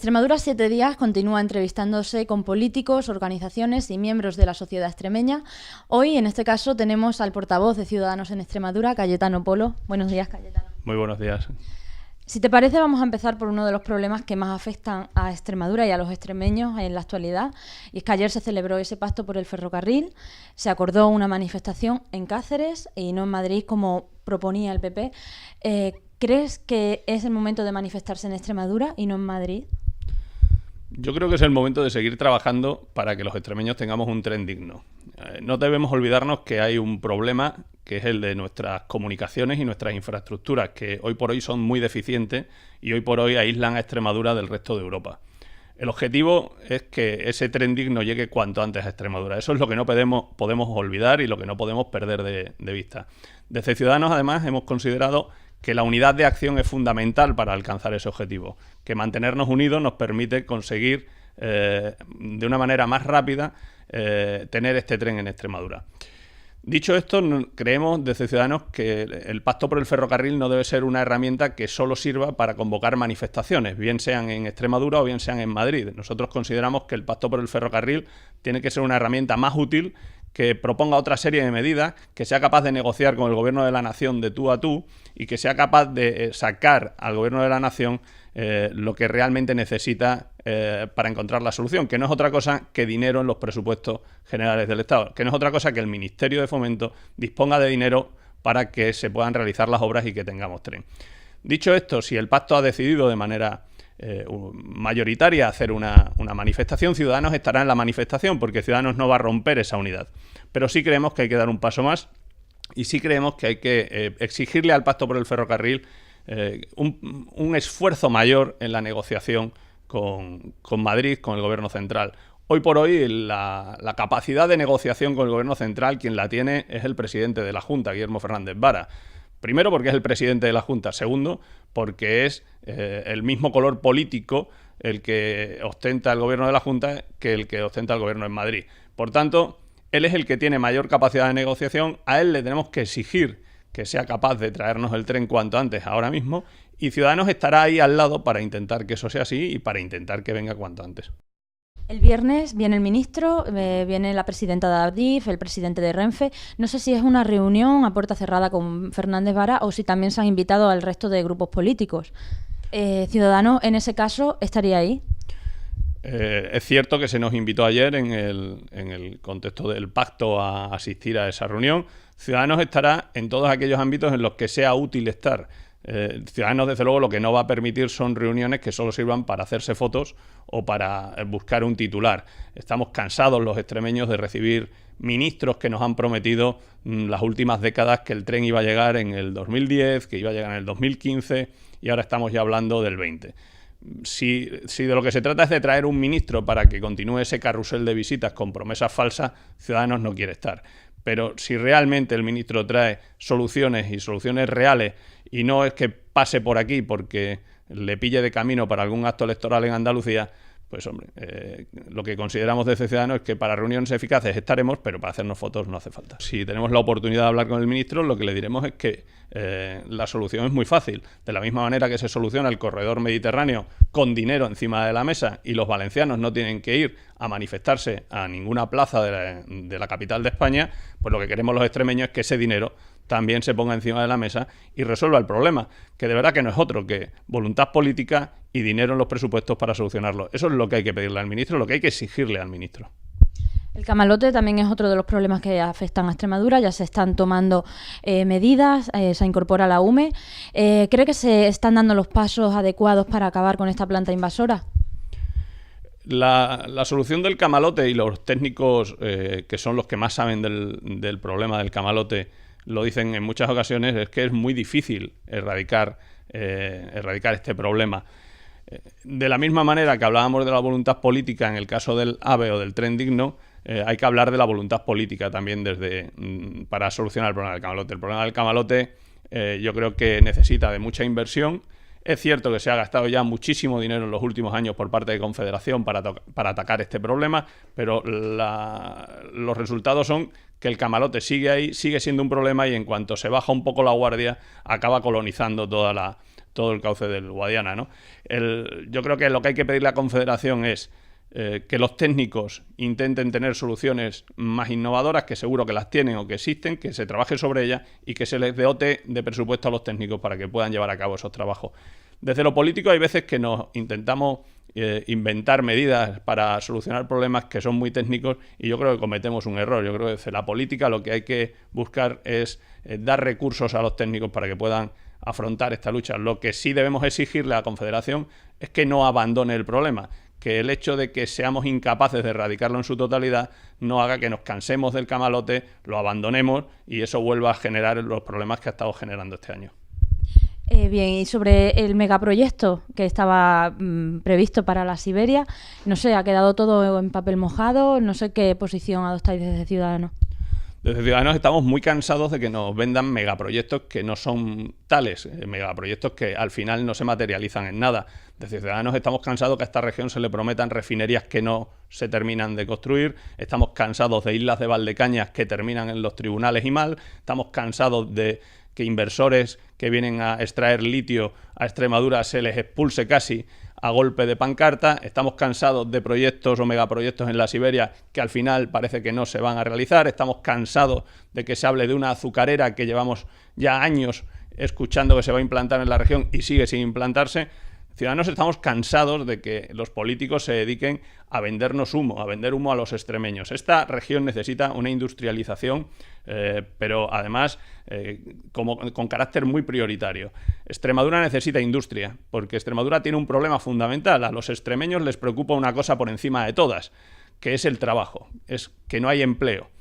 Extremadura 7 días continúa entrevistándose con políticos, organizaciones y miembros de la sociedad extremeña. Hoy, en este caso, tenemos al portavoz de Ciudadanos en Extremadura, Cayetano Polo. Buenos días, Cayetano. Muy buenos días. Si te parece, vamos a empezar por uno de los problemas que más afectan a Extremadura y a los extremeños en la actualidad. Y es que ayer se celebró ese pacto por el ferrocarril, se acordó una manifestación en Cáceres y no en Madrid, como proponía el PP. ¿Crees que es el momento de manifestarse en Extremadura y no en Madrid? Yo creo que es el momento de seguir trabajando para que los extremeños tengamos un tren digno. No debemos olvidarnos que hay un problema que es el de nuestras comunicaciones y nuestras infraestructuras, que hoy por hoy son muy deficientes y hoy por hoy aíslan a Extremadura del resto de Europa. El objetivo es que ese tren digno llegue cuanto antes a Extremadura. Eso es lo que no podemos olvidar y lo que no podemos perder de vista. Desde Ciudadanos, además, hemos considerado que la unidad de acción es fundamental para alcanzar ese objetivo, que mantenernos unidos nos permite conseguir de una manera más rápida tener este tren en Extremadura. Dicho esto, creemos desde Ciudadanos que el pacto por el ferrocarril no debe ser una herramienta que solo sirva para convocar manifestaciones, bien sean en Extremadura o bien sean en Madrid. Nosotros consideramos que el pacto por el ferrocarril tiene que ser una herramienta más útil, que proponga otra serie de medidas, que sea capaz de negociar con el Gobierno de la Nación de tú a tú y que sea capaz de sacar al Gobierno de la Nación lo que realmente necesita para encontrar la solución, que no es otra cosa que dinero en los presupuestos generales del Estado, que no es otra cosa que el Ministerio de Fomento disponga de dinero para que se puedan realizar las obras y que tengamos tren. Dicho esto, si el pacto ha decidido de manera mayoritaria hacer una manifestación, Ciudadanos estará en la manifestación, porque Ciudadanos no va a romper esa unidad. Pero sí creemos que hay que dar un paso más y sí creemos que hay que exigirle al pacto por el ferrocarril un esfuerzo mayor en la negociación con Madrid, con el Gobierno central. Hoy por hoy la capacidad de negociación con el Gobierno central, quien la tiene es el presidente de la Junta, Guillermo Fernández Vara. Primero, porque es el presidente de la Junta. Segundo, porque es el mismo color político el que ostenta el gobierno de la Junta que el que ostenta el gobierno en Madrid. Por tanto, él es el que tiene mayor capacidad de negociación. A él le tenemos que exigir que sea capaz de traernos el tren cuanto antes, ahora mismo, y Ciudadanos estará ahí al lado para intentar que eso sea así y para intentar que venga cuanto antes. El viernes viene el ministro, viene la presidenta de Adif, el presidente de Renfe. No sé si es una reunión a puerta cerrada con Fernández Vara o si también se han invitado al resto de grupos políticos. ¿Ciudadanos en ese caso estaría ahí? Es cierto que se nos invitó ayer en el contexto del pacto a asistir a esa reunión. Ciudadanos estará en todos aquellos ámbitos en los que sea útil estar. Ciudadanos, desde luego, lo que no va a permitir son reuniones que solo sirvan para hacerse fotos o para buscar un titular. Estamos cansados los extremeños de recibir ministros que nos han prometido las últimas décadas que el tren iba a llegar en el 2010, que iba a llegar en el 2015 y ahora estamos ya hablando del 20. Si de lo que se trata es de traer un ministro para que continúe ese carrusel de visitas con promesas falsas, Ciudadanos no quiere estar. Pero si realmente el ministro trae soluciones y soluciones reales y no es que pase por aquí porque le pille de camino para algún acto electoral en Andalucía, pues hombre, lo que consideramos desde Ciudadanos es que para reuniones eficaces estaremos, pero para hacernos fotos no hace falta. Si tenemos la oportunidad de hablar con el ministro, lo que le diremos es que la solución es muy fácil. De la misma manera que se soluciona el corredor mediterráneo con dinero encima de la mesa y los valencianos no tienen que ir a manifestarse a ninguna plaza de la capital de España, pues lo que queremos los extremeños es que ese dinero también se ponga encima de la mesa y resuelva el problema, que de verdad que no es otro que voluntad política y dinero en los presupuestos para solucionarlo. Eso es lo que hay que pedirle al ministro, lo que hay que exigirle al ministro. El camalote también es otro de los problemas que afectan a Extremadura. Ya se están tomando medidas, se incorpora la UME. ¿Cree que se están dando los pasos adecuados para acabar con esta planta invasora? La solución del camalote, y los técnicos que son los que más saben del problema del camalote lo dicen en muchas ocasiones, es que es muy difícil erradicar este problema. De la misma manera que hablábamos de la voluntad política en el caso del AVE o del tren digno, hay que hablar de la voluntad política también para solucionar el problema del camalote. El problema del camalote yo creo que necesita de mucha inversión. Es cierto que se ha gastado ya muchísimo dinero en los últimos años por parte de Confederación para atacar este problema, pero los resultados son que el camalote sigue ahí, sigue siendo un problema y en cuanto se baja un poco la guardia, acaba colonizando toda todo el cauce del Guadiana, ¿no? Yo creo que lo que hay que pedirle a la Confederación es que los técnicos intenten tener soluciones más innovadoras, que seguro que las tienen o que existen, que se trabaje sobre ellas y que se les dote de presupuesto a los técnicos para que puedan llevar a cabo esos trabajos. Desde lo político hay veces que nos intentamos inventar medidas para solucionar problemas que son muy técnicos y yo creo que cometemos un error. Yo creo que desde la política lo que hay que buscar es dar recursos a los técnicos para que puedan afrontar esta lucha. Lo que sí debemos exigirle a la Confederación es que no abandone el problema, que el hecho de que seamos incapaces de erradicarlo en su totalidad no haga que nos cansemos del camalote, lo abandonemos y eso vuelva a generar los problemas que ha estado generando este año. Bien, y sobre el megaproyecto que estaba previsto para la Siberia, no sé, ha quedado todo en papel mojado, no sé qué posición adoptáis desde Ciudadanos. Desde Ciudadanos estamos muy cansados de que nos vendan megaproyectos que no son tales, megaproyectos que al final no se materializan en nada. Desde Ciudadanos estamos cansados que a esta región se le prometan refinerías que no se terminan de construir, estamos cansados de islas de Valdecañas que terminan en los tribunales y mal, estamos cansados de que inversores que vienen a extraer litio a Extremadura se les expulse casi a golpe de pancarta. Estamos cansados de proyectos o megaproyectos en la Siberia que al final parece que no se van a realizar. Estamos cansados de que se hable de una azucarera que llevamos ya años escuchando que se va a implantar en la región y sigue sin implantarse. Ciudadanos estamos cansados de que los políticos se dediquen a vendernos humo, a vender humo a los extremeños. Esta región necesita una industrialización, pero además con carácter muy prioritario. Extremadura necesita industria, porque Extremadura tiene un problema fundamental. A los extremeños les preocupa una cosa por encima de todas, que es el trabajo, es que no hay empleo.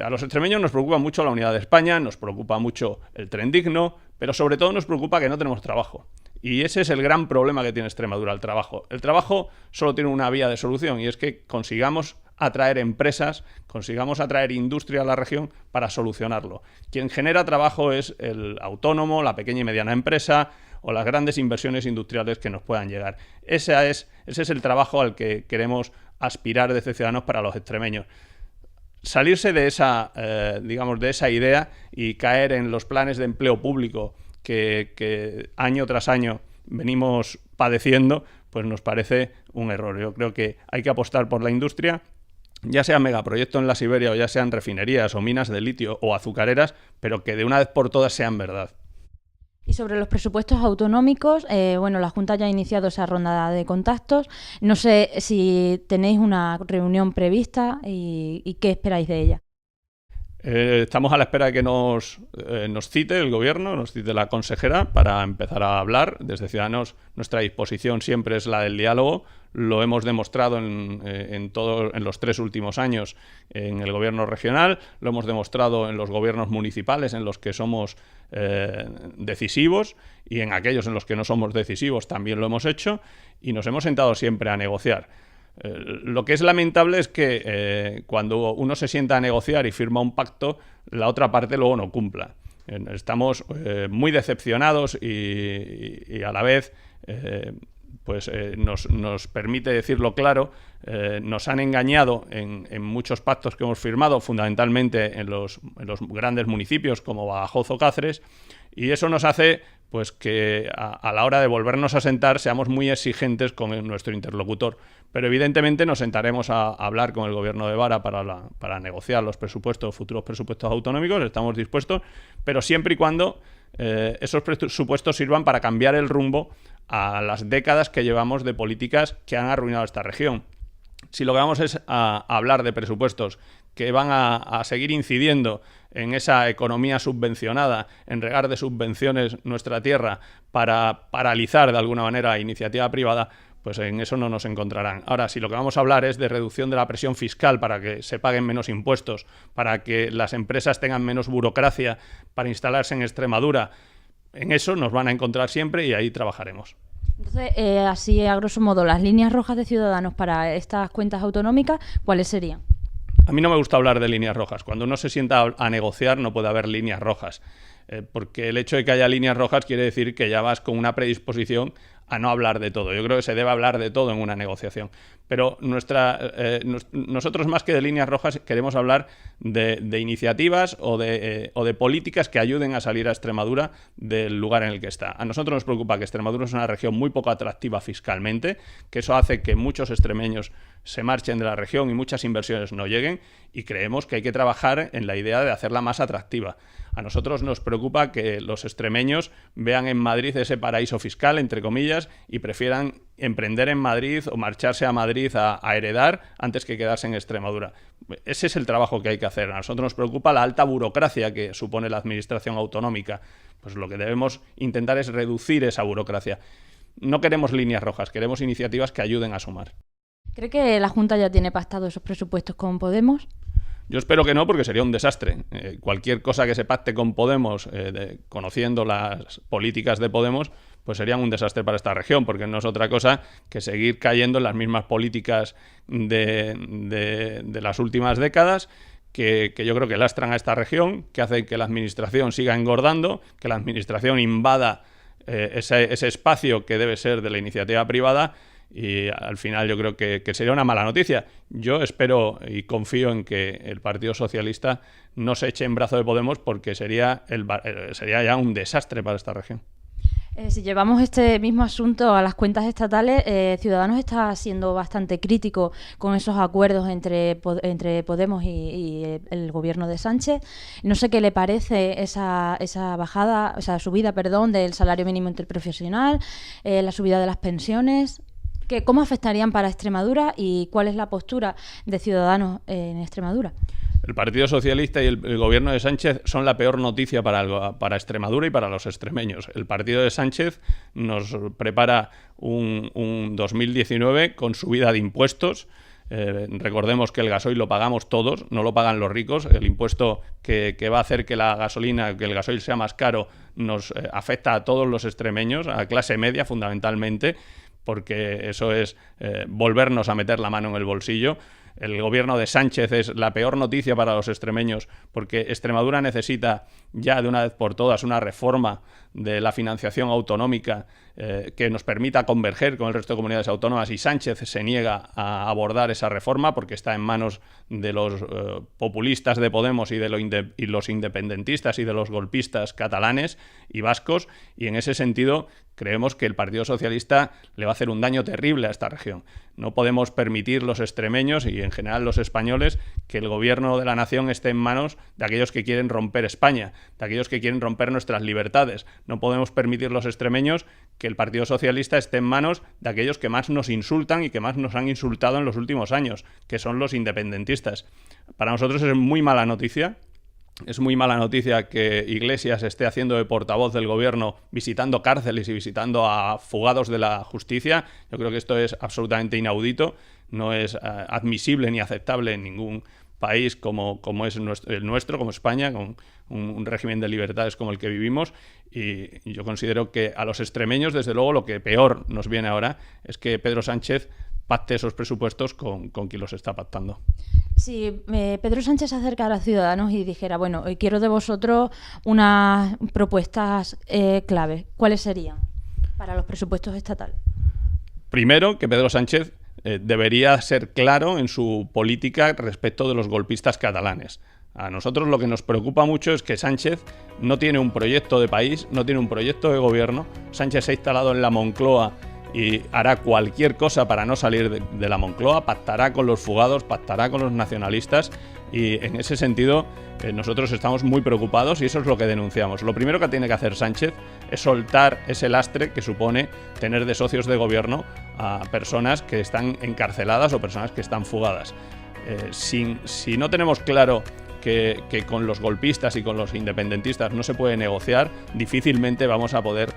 A los extremeños nos preocupa mucho la unidad de España, nos preocupa mucho el tren digno, pero sobre todo nos preocupa que no tenemos trabajo. Y ese es el gran problema que tiene Extremadura, el trabajo. El trabajo solo tiene una vía de solución y es que consigamos atraer empresas, consigamos atraer industria a la región para solucionarlo. Quien genera trabajo es el autónomo, la pequeña y mediana empresa o las grandes inversiones industriales que nos puedan llegar. Ese es el trabajo al que queremos aspirar desde Ciudadanos para los extremeños. Salirse de esa, de esa idea y caer en los planes de empleo público que año tras año venimos padeciendo, pues nos parece un error. Yo creo que hay que apostar por la industria, ya sea megaproyecto en la Siberia o ya sean refinerías o minas de litio o azucareras, pero que de una vez por todas sean verdad. Y sobre los presupuestos autonómicos, la Junta ya ha iniciado esa ronda de contactos. No sé si tenéis una reunión prevista y qué esperáis de ella. Estamos a la espera de que nos cite el Gobierno, nos cite la consejera para empezar a hablar. Desde Ciudadanos nuestra disposición siempre es la del diálogo. Lo hemos demostrado en los 3 últimos años en el Gobierno regional, lo hemos demostrado en los gobiernos municipales en los que somos decisivos y en aquellos en los que no somos decisivos también lo hemos hecho y nos hemos sentado siempre a negociar. Lo que es lamentable es que cuando uno se sienta a negociar y firma un pacto, la otra parte luego no cumpla. Estamos muy decepcionados y a la vez nos permite decirlo claro, nos han engañado en muchos pactos que hemos firmado, fundamentalmente en los grandes municipios como Badajoz o Cáceres, y eso nos hace pues que a la hora de volvernos a sentar seamos muy exigentes con nuestro interlocutor. Pero evidentemente nos sentaremos a hablar con el Gobierno de Vara para negociar los futuros presupuestos autonómicos, estamos dispuestos, pero siempre y cuando esos presupuestos sirvan para cambiar el rumbo a las décadas que llevamos de políticas que han arruinado esta región. Si lo que vamos es a hablar de presupuestos que van a seguir incidiendo en esa economía subvencionada, en regar de subvenciones nuestra tierra para paralizar de alguna manera la iniciativa privada, pues en eso no nos encontrarán. Ahora, si lo que vamos a hablar es de reducción de la presión fiscal para que se paguen menos impuestos, para que las empresas tengan menos burocracia para instalarse en Extremadura, en eso nos van a encontrar siempre y ahí trabajaremos. Entonces, así a grosso modo, las líneas rojas de Ciudadanos para estas cuentas autonómicas, ¿cuáles serían? A mí no me gusta hablar de líneas rojas. Cuando uno se sienta a negociar no puede haber líneas rojas, porque el hecho de que haya líneas rojas quiere decir que ya vas con una predisposición a no hablar de todo. Yo creo que se debe hablar de todo en una negociación. Pero nosotros, más que de líneas rojas, queremos hablar de iniciativas o de políticas que ayuden a salir a Extremadura del lugar en el que está. A nosotros nos preocupa que Extremadura es una región muy poco atractiva fiscalmente, que eso hace que muchos extremeños se marchen de la región y muchas inversiones no lleguen, y creemos que hay que trabajar en la idea de hacerla más atractiva. A nosotros nos preocupa que los extremeños vean en Madrid ese paraíso fiscal, entre comillas, y prefieran emprender en Madrid o marcharse a Madrid a heredar antes que quedarse en Extremadura. Ese es el trabajo que hay que hacer. A nosotros nos preocupa la alta burocracia que supone la administración autonómica. Pues lo que debemos intentar es reducir esa burocracia. No queremos líneas rojas, queremos iniciativas que ayuden a sumar. ¿Cree que la Junta ya tiene pactado esos presupuestos con Podemos? Yo espero que no, porque sería un desastre. Cualquier cosa que se pacte con Podemos, conociendo las políticas de Podemos, pues serían un desastre para esta región, porque no es otra cosa que seguir cayendo en las mismas políticas de las últimas décadas, que yo creo que lastran a esta región, que hacen que la administración siga engordando, que la administración invada ese espacio que debe ser de la iniciativa privada, y al final yo creo que sería una mala noticia. Yo espero y confío en que el Partido Socialista no se eche en brazo de Podemos, porque sería ya un desastre para esta región. Si llevamos este mismo asunto a las cuentas estatales, Ciudadanos está siendo bastante crítico con esos acuerdos entre Podemos y el gobierno de Sánchez. No sé qué le parece esa subida del salario mínimo interprofesional, la subida de las pensiones. ¿Cómo afectarían para Extremadura y cuál es la postura de Ciudadanos en Extremadura? El Partido Socialista y el gobierno de Sánchez son la peor noticia para Extremadura y para los extremeños. El partido de Sánchez nos prepara un 2019 con subida de impuestos. Recordemos que el gasoil lo pagamos todos, no lo pagan los ricos. El impuesto que va a hacer que el gasoil sea más caro, nos afecta a todos los extremeños, a clase media fundamentalmente, porque eso es volvernos a meter la mano en el bolsillo. El gobierno de Sánchez es la peor noticia para los extremeños, porque Extremadura necesita ya de una vez por todas una reforma de la financiación autonómica que nos permita converger con el resto de comunidades autónomas, y Sánchez se niega a abordar esa reforma porque está en manos de los populistas de Podemos y los independentistas y de los golpistas catalanes y vascos, y en ese sentido creemos que el Partido Socialista le va a hacer un daño terrible a esta región. No podemos permitir los extremeños y en general los españoles que el gobierno de la nación esté en manos de aquellos que quieren romper España, de aquellos que quieren romper nuestras libertades. No podemos permitir los extremeños que el Partido Socialista esté en manos de aquellos que más nos insultan y que más nos han insultado en los últimos años, que son los independentistas. Para nosotros es muy mala noticia. Es muy mala noticia que Iglesias esté haciendo de portavoz del gobierno, visitando cárceles y visitando a fugados de la justicia. Yo creo que esto es absolutamente inaudito, no es admisible ni aceptable en ningún país como es el nuestro, como España, con un régimen de libertades como el que vivimos. Y yo considero que a los extremeños, desde luego, lo que peor nos viene ahora es que Pedro Sánchez pacte esos presupuestos con quien los está pactando. Si Pedro Sánchez se acercara a Ciudadanos y dijera, bueno, hoy quiero de vosotros unas propuestas clave, ¿cuáles serían para los presupuestos estatales? Primero, que Pedro Sánchez debería ser claro en su política respecto de los golpistas catalanes. A nosotros lo que nos preocupa mucho es que Sánchez no tiene un proyecto de país, no tiene un proyecto de gobierno. Sánchez se ha instalado en la Moncloa y hará cualquier cosa para no salir de la Moncloa, pactará con los fugados, pactará con los nacionalistas, y en ese sentido nosotros estamos muy preocupados y eso es lo que denunciamos. Lo primero que tiene que hacer Sánchez es soltar ese lastre que supone tener de socios de gobierno a personas que están encarceladas o personas que están fugadas. Si no tenemos claro que con los golpistas y con los independentistas no se puede negociar, difícilmente vamos a poder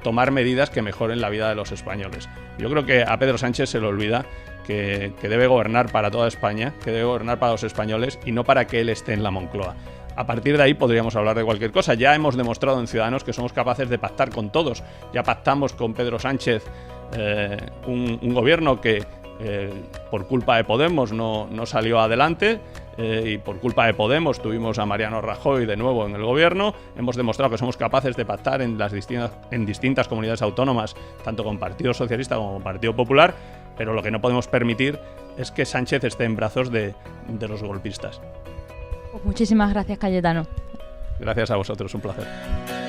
tomar medidas que mejoren la vida de los españoles. Yo creo que a Pedro Sánchez se le olvida que debe gobernar para toda España, que debe gobernar para los españoles y no para que él esté en la Moncloa. A partir de ahí podríamos hablar de cualquier cosa. Ya hemos demostrado en Ciudadanos que somos capaces de pactar con todos. Ya pactamos con Pedro Sánchez un gobierno que por culpa de Podemos no salió adelante. y por culpa de Podemos tuvimos a Mariano Rajoy de nuevo en el gobierno. Hemos demostrado que somos capaces de pactar en distintas comunidades autónomas, tanto con Partido Socialista como con Partido Popular, pero lo que no podemos permitir es que Sánchez esté en brazos de los golpistas. Pues muchísimas gracias, Cayetano. Gracias a vosotros, un placer.